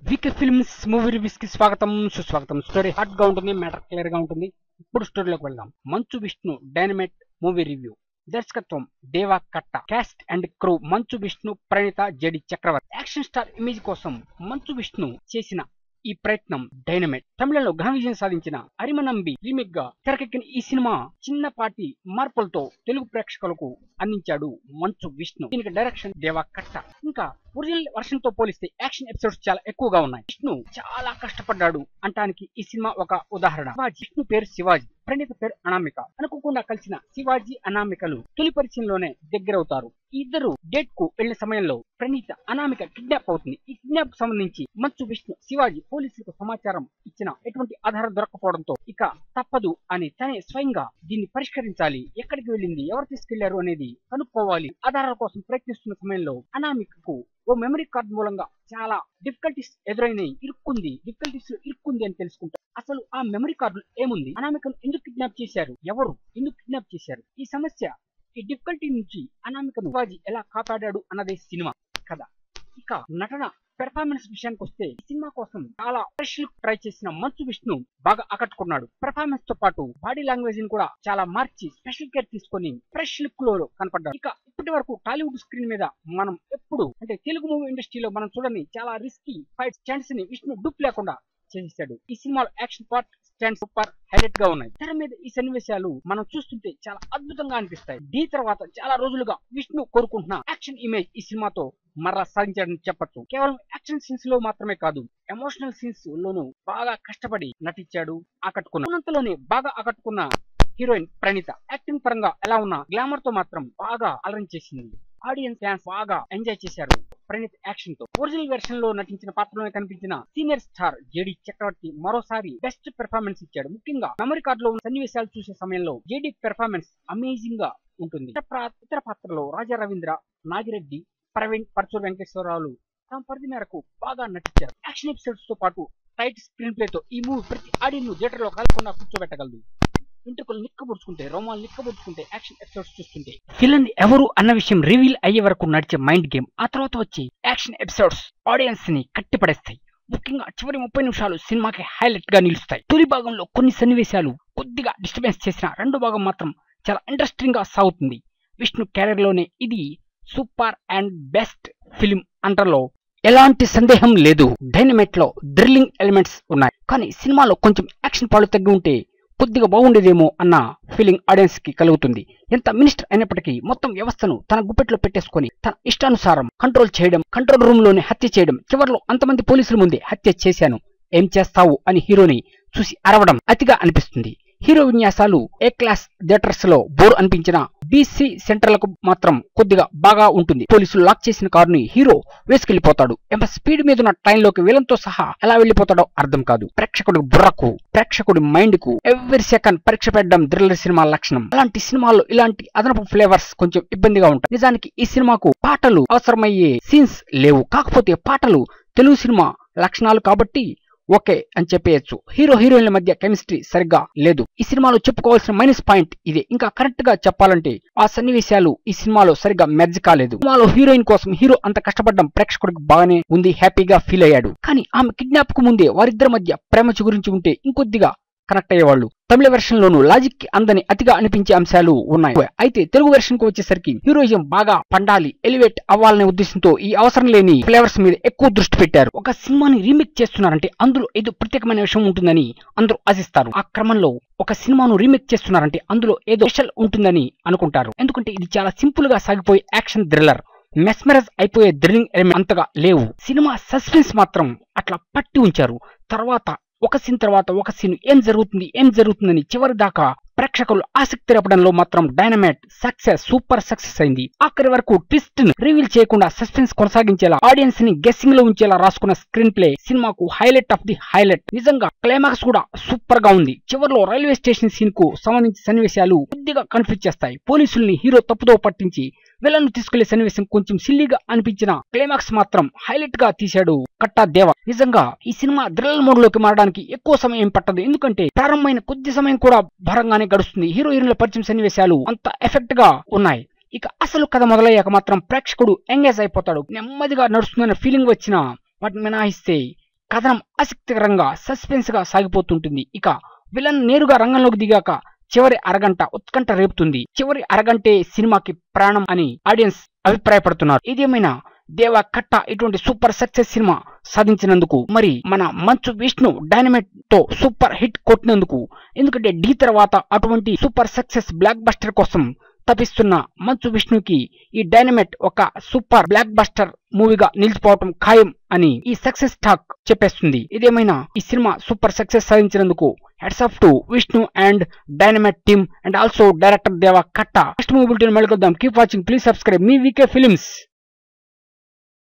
వీకే films movie reviews కి స్వాగతం సుస్వాగతం. స్టోరీ హాట్ గా ఉంటుంది, మ్యాటర్ క్లియర్ గా ఉంటుంది. ఇప్పుడు స్టోరీలోకి వెళ్దాం. Manchu Vishnu dynamite movie review. దర్శకత్వం దేవా కట్ట. Caste and crew Manchu Vishnu, Praneetha, JD Chakravarthi. Action star image కోసం మంచు విష్ణు చేసిన ఈ ప్రయత్నం డైనమైట్. తమిళంలో ఘన విజయం సాధించిన అరిమనంబి రీమేక్ గా తెరకెక్కిన ఈ సినిమా చిన్నపాటి మార్పులతో తెలుగు ప్రేక్షకులకు అందించాడు మంచు విష్ణు. దీనికి డైరెక్షన్ దేవా కట్ట. ఇంకా ఒరిజినల్ వర్షన్ తో పోలిస్తే యాక్షన్ ఎపిసోడ్స్ చాలా ఎక్కువగా ఉన్నాయి. విష్ణు చాలా కష్టపడ్డాడు అంటానికి ఈ సినిమా ఒక ఉదాహరణ. విష్ణు పేరు శివాజీ, ప్రణీత పేరు అనామిక. అనుకోకుండా కలిసిన శివాజీ అనామికలు తొలి పరిచయంలోనే దగ్గరవుతారు. ఈ ఇద్దరు డేట్ కు వెళ్లిన సమయంలో ప్రణీత అనామిక కిడ్నాప్ అవుతుంది. ఈ కిడ్నాప్ కు సంబంధించి మంచు విష్ణు శివాజీ పోలీసులకు సమాచారం ఇచ్చిన ఎటువంటి ఆధారం దొరకపోవడంతో ఇక తప్పదు అని తనే స్వయంగా దీన్ని పరిష్కరించాలి. ఎక్కడికి వెళ్ళింది, ఎవరు తీసుకెళ్లారు అనేది కనుక్కోవాలి. ఆధారాల కోసం ప్రయత్నిస్తున్న సమయంలో అనామికకు ఓ మెమరీ కార్డ్ మూలంగా చాలా డిఫికల్టీస్ ఎదురైనాయి. ఇరుక్కుంది అని తెలుసుకుంటారు. అసలు ఆ మెమరీ కార్డులో ఏముంది, అనామికను ఎందుకు కిడ్నాప్ చేశారు, ఎవరు ఎందుకు కిడ్నాప్ చేశారు, ఈ సమస్య, ఈ డిఫికల్టీ నుంచి అనామికను శివాజీ ఎలా కాపాడాడు అన్నదే సినిమా కథ. ఇక నటన పెర్ఫార్మెన్స్ విషయానికి వస్తే ఈ సినిమా కోసం చాలా ఫ్రెష్ లుక్ ట్రై చేసిన మంచు విష్ణు బాగా ఆకట్టుకున్నాడు. పెర్ఫార్మెన్స్ తో పాటు బాడీ లాంగ్వేజ్ ని కూడా చాలా మార్చి స్పెషల్ కేర్ తీసుకొని ఫ్రెష్ లుక్ లో కనపడ్డాడు. ఇక ఇప్పటి వరకు టాలీవుడ్ స్క్రీన్ మీద మనం ఎప్పుడు అంటే తెలుగు మూవీ ఇండస్ట్రీలో మనం చూడని చాలా రిస్కీ ఫైట్ స్టాండ్స్ ని విష్ణు డూప్ లేకుండా చేశాడు. ఈ సినిమాలో action part stand super highlight గా ఉన్నాయి. తెర మీద ఈ సన్నివేశాలు మనం చూస్తుంటే చాలా అద్భుతంగా అనిపిస్తాయి. దీని తర్వాత చాలా రోజులుగా విష్ణు కోరుకుంటున్న యాక్షన్ ఇమేజ్ ఈ సినిమాతో మరలా సాధించాడని చెప్పొచ్చు. కేవలం యాక్షన్ సీన్స్ లో మాత్రమే కాదు, ఎమోషనల్ సీన్స్ లోనూ బాగా కష్టపడి నటించాడు. ఆకట్టుకున్నంతలోనే బాగా ఆకట్టుకున్న హీరోయిన్ ప్రణీత. యాక్టింగ్ పరంగా ఎలా ఉన్నా గ్లామర్ తో మాత్రం బాగా అలరించేసింది. ఆడియన్స్ ఫ్యాన్స్ బాగా ఎంజాయ్ చేశారు ప్రణీత్ యాక్షన్ తో. ఒరిజినల్ వెర్షన్ లో నటించిన పాత్రలోనే కనిపించిన సీనియర్ స్టార్ జెడి చక్రవర్తి మరోసారి బెస్ట్ పెర్ఫార్మెన్స్ ఇచ్చాడు. ముఖ్యంగా మెమరీ కార్డ్ లో ఉన్న సన్నివేశాలు చూసే సమయంలో జెడి పెర్ఫార్మెన్స్ అమేజింగ్ గా ఉంటుంది. ఇతర పాత్రలో రాజా రవీంద్ర, నాగిరెడ్డి, ప్రవీణ్, పర్చూర్ వెంకటేశ్వరరావులు తమ పరిధి మేరకు బాగా నటించారు. యాక్షన్ ఎపిసోడ్స్ తో పాటు టైట్ స్క్రీన్ ప్లే తో ఈ మూవీ ప్రతి ఆడియన్ ను థియేటర్ లో కలగకుండా కూర్చోబెట్టగలదు. వెంట్రుకలు నిక్కబుడుచుకుంటే, రోమాలు నిక్కబుడుచుకుంటే యాక్షన్ ఎపిసోడ్స్ చూస్తుంటే విలన్ ఎవరు అన్న విషయం రివీల్ అయ్యే వరకు నడిచే మైండ్ గేమ్. ఆ తర్వాత వచ్చే యాక్షన్ ఎపిసోడ్స్ ఆడియన్స్ ని కట్టిపడేస్తాయి. ముఖ్యంగా చివరి 30 నిమిషాలు సినిమాకి హైలైట్ గా నిలుస్తాయి. తొలి భాగంలో కొన్ని సన్నివేశాలు కొద్దిగా డిస్టర్బెన్స్ చేసిన రెండో భాగం మాత్రం చాలా ఇంట్రెస్టింగ్ గా సాగుతుంది. విష్ణు కెరీర్ లోనే ఇది సూపర్ అండ్ బెస్ట్ ఫిలిం అంటలో ఎలాంటి సందేహం లేదు. డైనమైట్ లో థ్రిల్లింగ్ ఎలిమెంట్స్ ఉన్నాయి, కానీ సినిమాలో కొంచెం యాక్షన్ పాలు తగ్గి ఉంటే కొద్దిగా బాగుండేదేమో అన్న ఫీలింగ్ ఆడియన్స్ కి కలుగుతుంది. ఎంత మినిస్టర్ అయినప్పటికీ మొత్తం వ్యవస్థను తన గుప్పెట్లో పెట్టేసుకొని తన ఇష్టానుసారం కంట్రోల్ చేయడం, కంట్రోల్ రూమ్ లోనే హత్య చేయడం, చివరిలో అంతమంది పోలీసుల ముందే హత్య చేశాను, ఏం చేస్తావు అని హీరోని చూసి అరవడం అతిగా అనిపిస్తుంది. హీరో విన్యాసాలు ఏ క్లాస్ థియేటర్స్ లో బోర్ అనిపించిన బీసీ సెంటర్లకు మాత్రం కొద్దిగా బాగా ఉంటుంది. పోలీసులు లాక్ చేసిన కారుని హీరో వేసుకెళ్లిపోతాడు. ఎంత స్పీడ్ మీద ఉన్న ట్రైన్ లోకి విలన్ తో సహా ఎలా వెళ్లిపోతాడో అర్థం కాదు. ప్రేక్షకుడి బుర్రకు, ప్రేక్షకుడి మైండ్ కు ఎవ్రీ సెకండ్ పరీక్ష పెట్టడం థ్రిల్లర్ సినిమా లక్షణం. అలాంటి సినిమాల్లో ఇలాంటి అదనపు ఫ్లేవర్స్ కొంచెం ఇబ్బందిగా ఉంటాయి. నిజానికి ఈ సినిమాకు పాటలు అవసరమయ్యే సీన్స్ లేవు. కాకపోతే పాటలు తెలుగు సినిమా లక్షణాలు కాబట్టి ఓకే అని చెప్పేయచ్చు. హీరో హీరోయిన్ల మధ్య కెమిస్ట్రీ సరిగ్గా లేదు. ఈ సినిమాలో చెప్పుకోవాల్సిన మైనస్ పాయింట్ ఇదే. ఇంకా కరెక్ట్ గా చెప్పాలంటే ఆ సన్నివేశాలు ఈ సినిమాలో సరిగ్గా మెర్జ్ కాలేదు. సినిమాలో హీరోయిన్ కోసం హీరో అంత కష్టపడడం ప్రేక్షకుడికి బాగానే ఉంది, హ్యాపీగా ఫీల్ అయ్యాడు. కానీ ఆమె కిడ్నాప్ కు ముందే వారిద్దరి మధ్య ప్రేమ గురించి ఉంటే ఇంకొద్దిగా కనెక్ట్ అయ్యేవాళ్ళు. తమిళ వెర్షన్ లోను లాజిక్ కి అందని అతిగా అనిపించే అంశాలు ఉన్నాయి. అయితే తెలుగు వెర్షన్ కు వచ్చేసరికి హీరోయిజం బాగా పండాలి, ఎలివేట్ అవ్వాలనే ఉద్దేశంతో ఈ అవసరం లేని ఫ్లేవర్స్ మీద ఎక్కువ దృష్టి పెట్టారు. ఒక సినిమాని రీమేక్ చేస్తున్నారంటే అందులో ఏదో ప్రత్యేకమైన విషయం ఉంటుందని అందరూ ఆశిస్తారు. ఆ క్రమంలో ఒక సినిమాను రీమేక్ చేస్తున్నారంటే అందులో ఏదో స్పెషల్ ఉంటుందని అనుకుంటారు. ఎందుకంటే ఇది చాలా సింపుల్ గా సాగిపోయే యాక్షన్ థ్రిల్లర్. మెస్మరైజ్ అయిపోయే థ్రిల్లింగ్ ఎలిమెంట్ అంతగా లేవు. సినిమా సస్పెన్స్ మాత్రం అట్లా పట్టి ఉంచారు. తర్వాత ఒక సీన్ తర్వాత ఒక సీన్ ఏం జరుగుతుందని చివరి దాకా ప్రేక్షకులు ఆసక్తి రేపడంలో మాత్రం డైనమైట్ సూపర్ సక్సెస్ అయింది. ఆఖరి వరకు ట్విస్ట్ ని రివీల్ చేయకుండా సస్పెన్స్ కొనసాగించేలా, ఆడియన్స్ ని గెస్సింగ్ లో ఉంచేలా రాసుకున్న స్క్రీన్ ప్లే సినిమాకు హైలైట్ ఆఫ్ ది హైలైట్. నిజంగా క్లైమాక్స్ కూడా సూపర్ గా ఉంది. చివరిలో రైల్వే స్టేషన్ సీన్ కు సంబంధించిన సన్నివేశాలు కొద్దిగా కన్ఫ్యూజ్ చేస్తాయి. పోలీసుల్ని హీరో తప్పుదో పట్టించి విలన్ తీసుకెళ్లే సన్నివేశం కొంచెం సిల్లీగా అనిపించిన క్లైమాక్స్ మాత్రం హైలైట్ గా తీశాడు కట్టా దేవ. నిజంగా ఈ సినిమా థ్రిల్లర్ మోడ్ లోకి మారడానికి ఎక్కువ సమయం పట్టదు. ఎందుకంటే ప్రారంభమైన కొద్ది సమయం కూడా భారంగానే గడుస్తుంది. హీరోయిన్ల పరిచయం సన్నివేశాలు అంత ఎఫెక్ట్ గా ఉన్నాయి. ఇక అసలు కథ మొదలయ్యాక మాత్రం ప్రేక్షకుడు ఎంగేజ్ అయిపోతాడు. నెమ్మదిగా నడుస్తుందన్న ఫీలింగ్ వచ్చిన వాటిని మినహాయిస్తే కథనం ఆసక్తికరంగా సస్పెన్స్ గా సాగిపోతుంటుంది. ఇక విలన్ నేరుగా రంగంలోకి దిగాక చివరి అరగంట ఉత్కంఠ రేపుతుంది. చివరి అరగంటే సినిమాకి ప్రాణం అని ఆడియన్స్ అభిప్రాయపడుతున్నారు. ఇదేమైనా దేవా కట్ట ఇటువంటి సూపర్ సక్సెస్ సినిమా సాధించినందుకు, మరి మన మంచు విష్ణు డైనమైట్ తో సూపర్ హిట్ కొట్టినందుకు, ఎందుకంటే ఢీ తర్వాత అటువంటి సూపర్ సక్సెస్ బ్లాక్ బస్టర్ కోసం తపిస్తున్న మంచు విష్ణుకి ఈ డైనమైట్ ఒక సూపర్ బ్లాక్ బస్టర్ మూవీగా నిలిచిపోవటం ఖాయం అని ఈ సక్సెస్ టాక్ చెప్పేస్తుంది. ఇదేమైనా ఈ సినిమా సూపర్ సక్సెస్ సాధించినందుకు hats off to Vishnu and Dynamite team and also director Deva Katta. Next movie bulletin మళ్ళీ కలుద్దాం. కీప్ వాచింగ్, ప్లీజ్ సబ్స్క్రైబ్ మీ వీకే ఫిల్మ్స్.